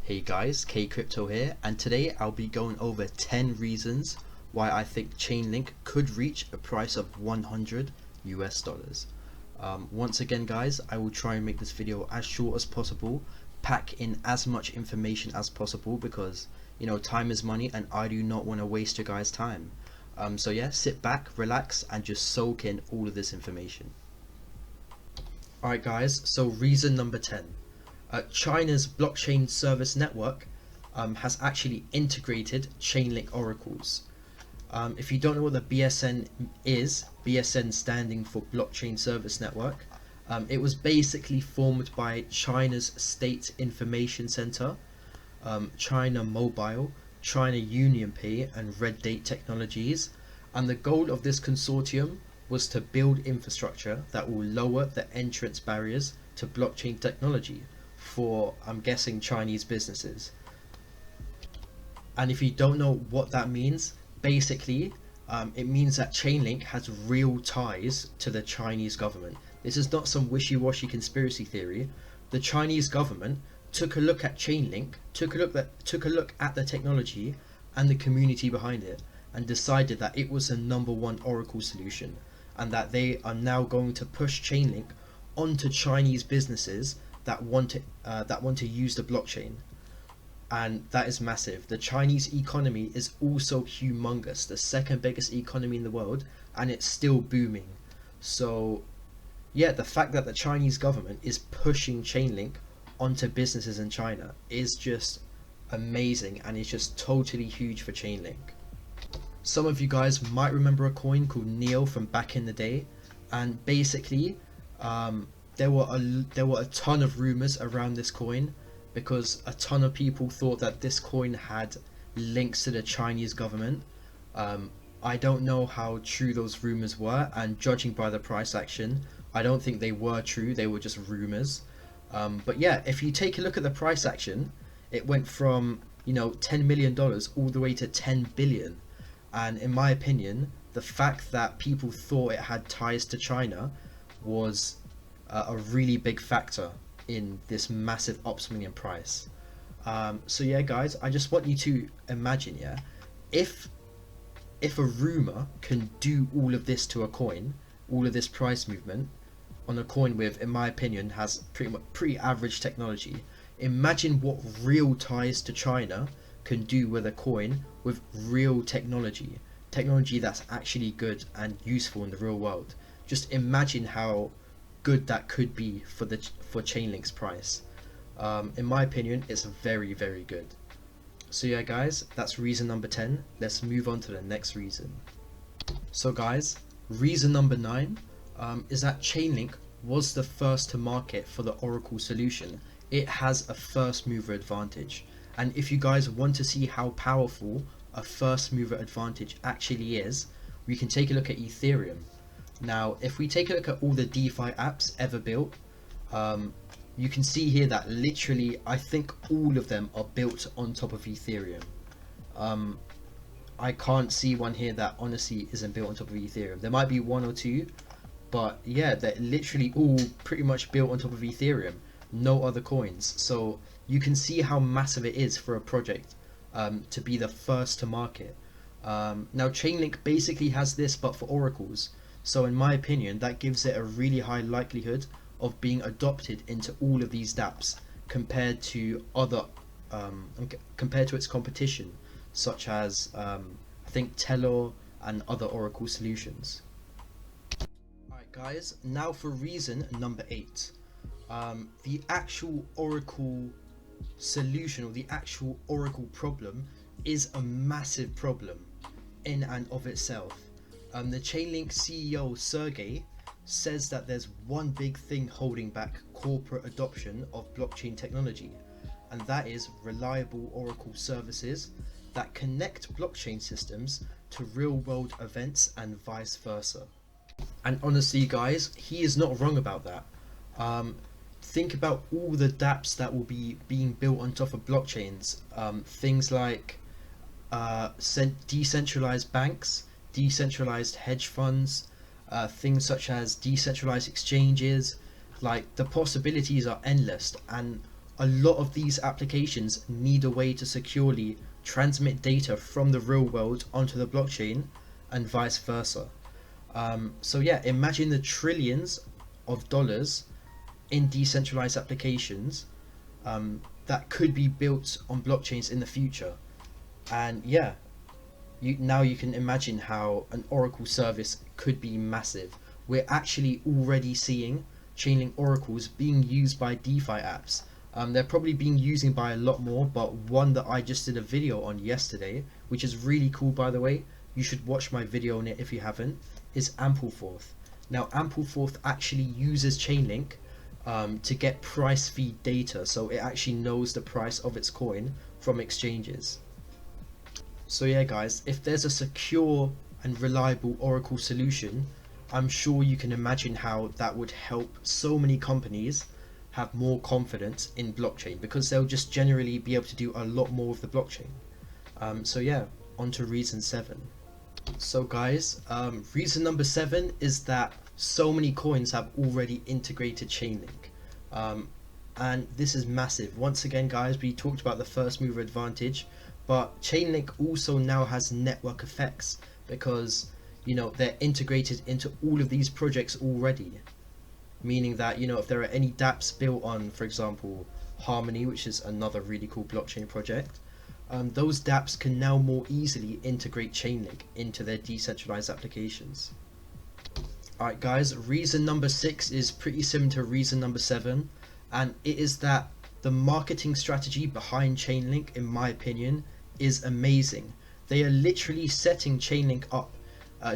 Hey guys, K Crypto here, and today I'll be going over 10 reasons why I think Chainlink could reach a price of 100 US dollars. Once again guys, I will try and make this video as short as possible, pack in as much information as possible because time is money and I do not want to waste your guys' time. So yeah, sit back, relax and just soak in all of this information. Alright guys, so reason number 10. China's blockchain service network has actually integrated Chainlink oracles. If you don't know what the BSN is, BSN standing for Blockchain Service Network, it was basically formed by China's State Information Center, China Mobile, China UnionPay and Red Date Technologies, and the goal of this consortium was to build infrastructure that will lower the entrance barriers to blockchain technology for, I'm guessing, Chinese businesses. And if you don't know what that means, basically it means that Chainlink has real ties to the Chinese government. This is not some wishy-washy conspiracy theory. The Chinese government took a look at Chainlink, took a look at the technology and the community behind it, and decided that it was the #1 Oracle solution, and that they are now going to push Chainlink onto Chinese businesses that want to use the blockchain. And that is massive. The Chinese economy is also humongous, the second biggest economy in the world, and it's still booming. So yeah, the fact that the Chinese government is pushing Chainlink onto businesses in China is just amazing, and it's just totally huge for Chainlink. Some of you guys might remember a coin called Neo from back in the day, and basically there were a ton of rumors around this coin because a ton of people thought that this coin had links to the Chinese government. I don't know how true those rumors were, and judging by the price action, I don't think they were true, they were just rumors. But yeah, if you take a look at the price action, it went from $10 million all the way to 10 billion. And in my opinion, the fact that people thought it had ties to China was a really big factor in this massive upswing in price. So yeah guys, I just want you to imagine, yeah, if a rumor can do all of this to a coin, all of this price movement on a coin with, in my opinion, has pretty average technology, imagine what real ties to China can do with a coin with real technology that's actually good and useful in the real world. Just imagine how good that could be for Chainlink's price. In my opinion, it's very good. So yeah guys, that's reason number 10. Let's move on to the next reason. So guys, reason number 9 is that Chainlink was the first to market for the Oracle solution. It has a first mover advantage, and if you guys want to see how powerful a first mover advantage actually is, we can take a look at Ethereum. Now, if we take a look at all the DeFi apps ever built, you can see here that literally I think all of them are built on top of Ethereum. I can't see one here that honestly isn't built on top of Ethereum. There might be one or two, but yeah, they're literally all pretty much built on top of Ethereum, no other coins. So you can see how massive it is for a project to be the first to market. Now Chainlink basically has this but for oracles. So in my opinion, that gives it a really high likelihood of being adopted into all of these dApps compared to its competition, such as I think Telor and other Oracle solutions. Alright guys, now for reason number 8. The actual Oracle solution, or the actual Oracle problem, is a massive problem in and of itself. The Chainlink CEO Sergey says that there's one big thing holding back corporate adoption of blockchain technology, and that is reliable Oracle services that connect blockchain systems to real-world events and vice versa. And honestly guys, he is not wrong about that. Think about all the dApps that will be being built on top of blockchains. Things like decentralized banks, decentralized hedge funds, things such as decentralized exchanges. Like, the possibilities are endless, and a lot of these applications need a way to securely transmit data from the real world onto the blockchain and vice versa. So yeah, imagine the trillions of dollars in decentralized applications that could be built on blockchains in the future. And yeah, now you can imagine how an Oracle service could be massive. We're actually already seeing Chainlink oracles being used by DeFi apps. They're probably being used by a lot more, but one that I just did a video on yesterday, which is really cool by the way, you should watch my video on it if you haven't, is Ampleforth. Now Ampleforth actually uses Chainlink to get price feed data, so it actually knows the price of its coin from exchanges. So yeah guys, if there's a secure and reliable Oracle solution, I'm sure you can imagine how that would help so many companies have more confidence in blockchain, because they'll just generally be able to do a lot more of the blockchain. So yeah, on to reason 7. So guys, reason number 7 is that so many coins have already integrated Chainlink. And this is massive. Once again guys, we talked about the first mover advantage, but Chainlink also now has network effects because, you know, they're integrated into all of these projects already. Meaning that, you know, if there are any dApps built on, for example, Harmony, which is another really cool blockchain project, those dApps can now more easily integrate Chainlink into their decentralized applications. Alright guys, reason number 6 is pretty similar to reason number 7, and it is that the marketing strategy behind Chainlink, in my opinion, is amazing. They are literally setting Chainlink up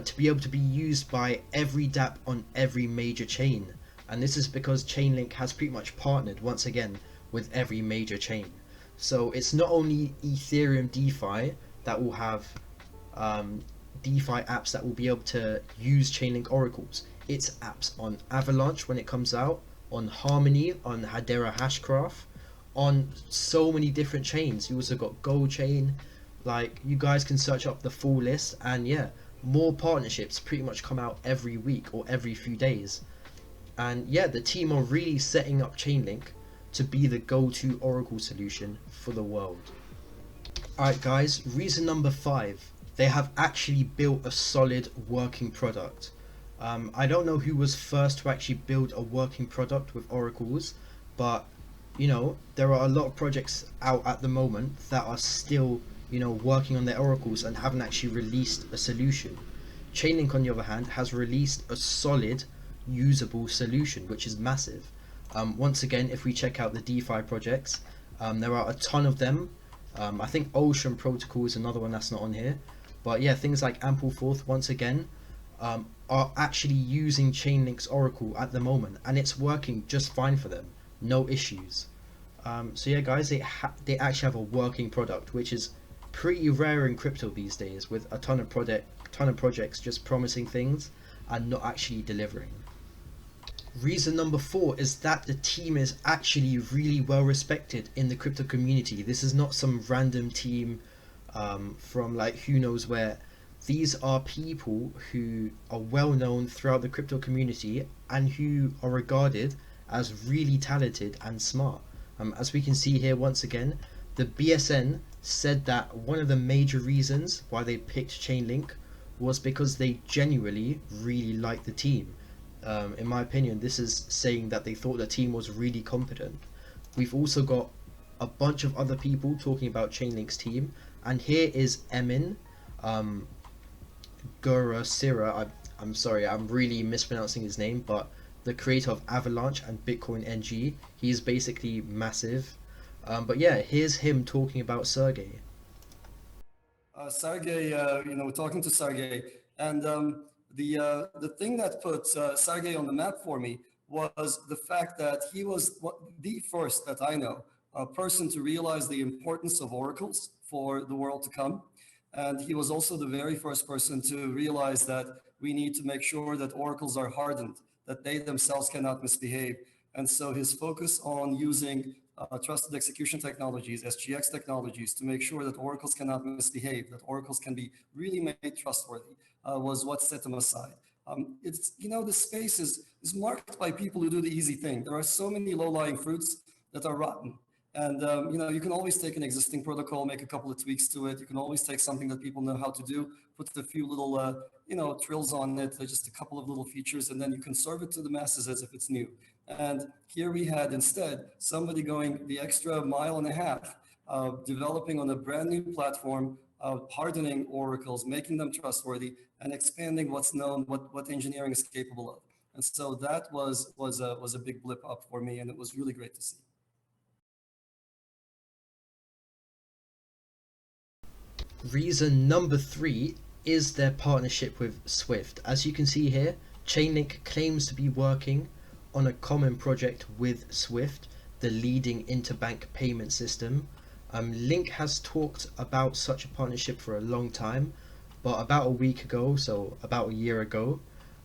to be able to be used by every dApp on every major chain. And this is because Chainlink has pretty much partnered once again with every major chain. So it's not only Ethereum DeFi that will have DeFi apps that will be able to use Chainlink oracles. It's apps on Avalanche when it comes out, on Harmony, on Hedera Hashgraph, on so many different chains. You also got Gold Chain. Like, you guys can search up the full list, and yeah, more partnerships pretty much come out every week or every few days. And yeah, the team are really setting up Chainlink to be the go-to Oracle solution for the world. Alright guys, reason number 5. They have actually built a solid working product. I don't know who was first to actually build a working product with oracles, but you know, there are a lot of projects out at the moment that are still, you know, working on their oracles and haven't actually released a solution. Chainlink, on the other hand, has released a solid, usable solution, which is massive. Once again, if we check out the DeFi projects, there are a ton of them. I think Ocean Protocol is another one that's not on here. But yeah, things like Ampleforth, once again, are actually using Chainlink's Oracle at the moment, and it's working just fine for them, no issues. So yeah guys, they actually have a working product, which is pretty rare in crypto these days, with a ton of projects just promising things and not actually delivering. Reason number 4 is that the team is actually really well respected in the crypto community. This is not some random team from like who knows where. These are people who are well known throughout the crypto community and who are regarded as really talented and smart. As we can see here, once again, the BSN said that one of the major reasons why they picked Chainlink was because they genuinely really liked the team. In my opinion, this is saying that they thought the team was really competent. We've also got a bunch of other people talking about Chainlink's team, and here is Emin Gurasira. I'm sorry, I'm really mispronouncing his name, but the creator of Avalanche and Bitcoin NG. He's basically massive. But yeah, here's him talking about Sergey. Sergey, we're talking to Sergey, and the thing that put Sergey on the map for me was the fact that he was the first that I know person to realize the importance of oracles for the world to come. And he was also the very first person to realize that we need to make sure that oracles are hardened, that they themselves cannot misbehave. And so his focus on using trusted execution technologies, SGX technologies, to make sure that oracles cannot misbehave, that oracles can be really made trustworthy, was what set him aside. It's, the space is marked by people who do the easy thing. There are so many low-lying fruits that are rotten. And you can always take an existing protocol, make a couple of tweaks to it. You can always take something that people know how to do, put a few little trills on it, just a couple of little features, and then you can serve it to the masses as if it's new. And here we had instead somebody going the extra mile and a half, developing on a brand new platform, hardening oracles, making them trustworthy, and expanding what's known, what engineering is capable of. And so that was a big blip up for me, and it was really great to see. Reason number 3 is their partnership with Swift. As you can see here, Chainlink claims to be working on a common project with Swift, the leading interbank payment system. Link has talked about such a partnership for a long time, but about a week ago, so about a year ago,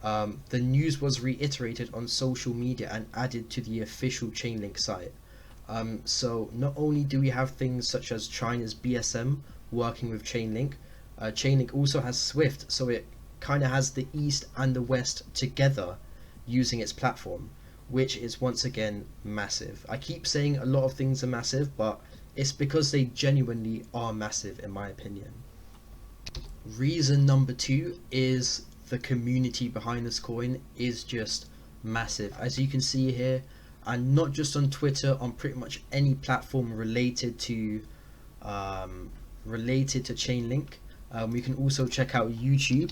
the news was reiterated on social media and added to the official Chainlink site. So not only do we have things such as China's BSM working with Chainlink, Chainlink also has Swift, so it kind of has the East and the West together using its platform, which is once again massive. I keep saying a lot of things are massive, but it's because they genuinely are massive in my opinion. Reason number 2 is the community behind this coin is just massive. As you can see here, and not just on Twitter, on pretty much any platform related to Chainlink. We can also check out YouTube.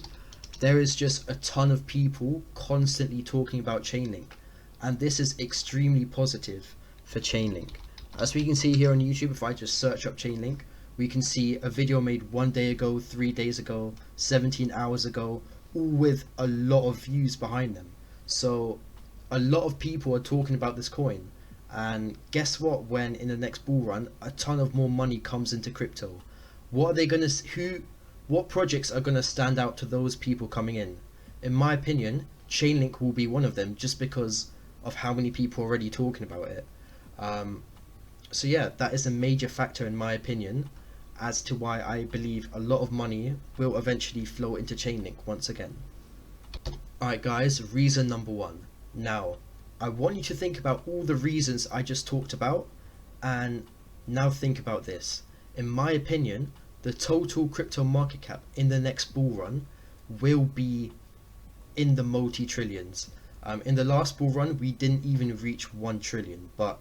There is just a ton of people constantly talking about Chainlink, and this is extremely positive for Chainlink. As we can see here on YouTube, if I just search up Chainlink, we can see a video made 1 day ago, 3 days ago, 17 hours ago, all with a lot of views behind them. So a lot of people are talking about this coin, and guess what? When in the next bull run a ton of more money comes into crypto, what projects are gonna stand out to those people coming in? In my opinion, Chainlink will be one of them, just because of how many people are already talking about it. So yeah, that is a major factor in my opinion as to why I believe a lot of money will eventually flow into Chainlink once again. Alright guys, reason number 1. Now, I want you to think about all the reasons I just talked about, and now think about this. In my opinion, the total crypto market cap in the next bull run will be in the multi-trillions. In the last bull run, we didn't even reach 1 trillion, but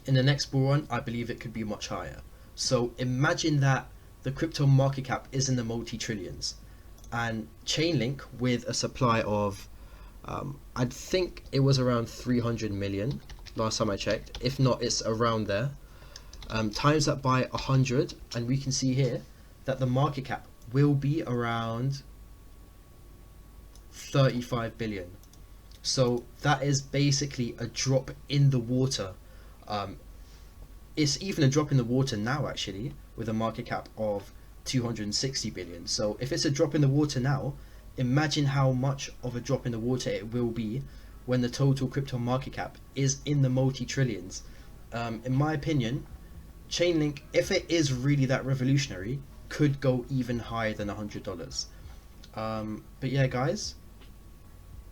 in the next bull run, I believe it could be much higher. So imagine that the crypto market cap is in the multi-trillions, and Chainlink with a supply of I think it was around 300 million last time I checked. If not, it's around there. Times that by 100, and we can see here that the market cap will be around 35 billion. So that is basically a drop in the water. It's even a drop in the water now actually, with a market cap of 260 billion. So if it's a drop in the water now, imagine how much of a drop in the water it will be when the total crypto market cap is in the multi-trillions. In my opinion, Chainlink, if it is really that revolutionary, could go even higher than $100. But yeah guys,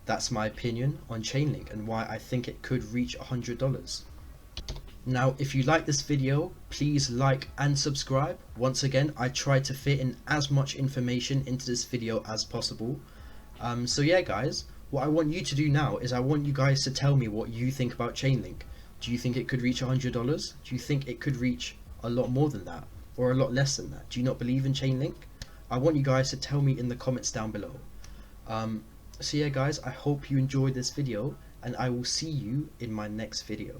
that's my opinion on Chainlink and why I think it could reach $100. Now, if you like this video, please like and subscribe. Once again, I tried to fit in as much information into this video as possible. So yeah guys, what I want you to do now is I want you guys to tell me what you think about Chainlink. Do you think it could reach $100? Do you think it could reach a lot more than that, or a lot less than that? Do you not believe in Chainlink? I want you guys to tell me in the comments down below. So yeah guys, I hope you enjoyed this video, and I will see you in my next video.